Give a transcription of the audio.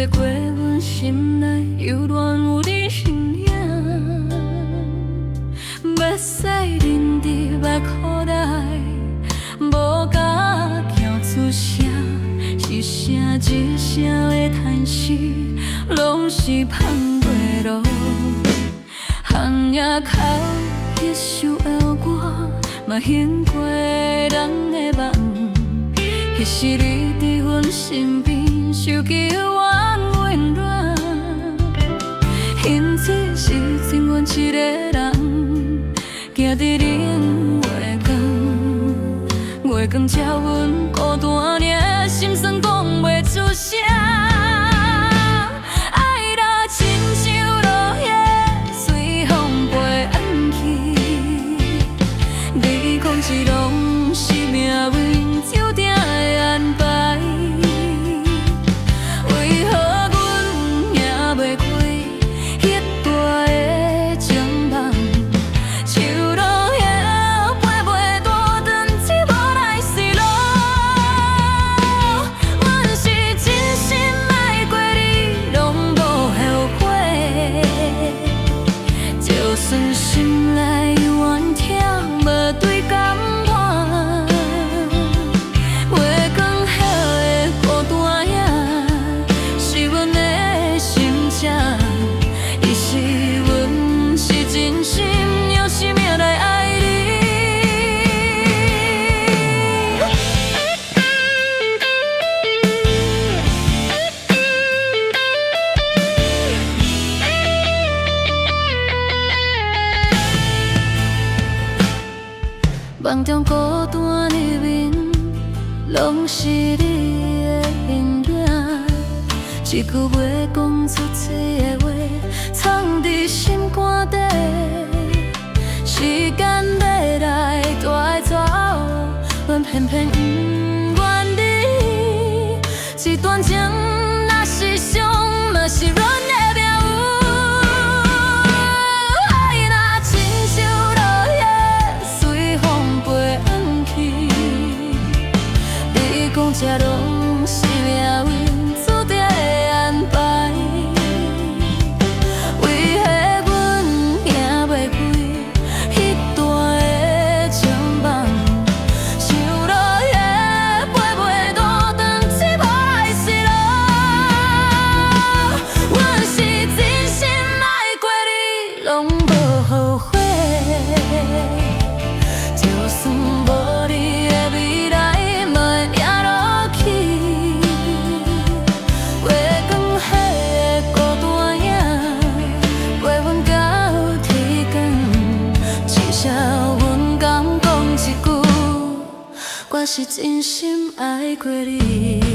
飞过阮心内，犹原有你身影。要使忍伫目眶内，无甲叫出声，一声一声的叹息，拢是捧袂落。巷野口迄首摇歌，嘛醒过人的梦。迄时你伫阮身边，想起阮温暖。因此是剩阮一个人，行伫冷月光。月光照阮孤单呢，心酸讲袂出声。爱若亲像落叶，随风飞远去。你讲这拢是命运注定的安排，为何阮赢袂过迄大的情梦？树落叶，飞袂大，长只无来时路。阮是真心爱过你，拢无后悔。就算心内怨痛，无对感叹。月光下的孤单影，是阮的心声。伊是阮是真心用生命来爱你。梦中孤单的面，拢是你的hình影。一句袂讲出嘴的话，藏伫心肝底。时间要来带走，阮偏偏不愿你。一段情若是伤，嘛是阮的命有。爱若亲像落叶，随风飞远去。你讲这拢是命运注定的安排，为何阮赢袂过迄大的情梦？树落叶，飞袂大，长只无来时路。阮是真心爱过你，拢无后悔。就算无你的未来，嘛会赢落去。月光下的孤单影，陪阮到天光。至少阮敢讲一句，我是真心爱过你。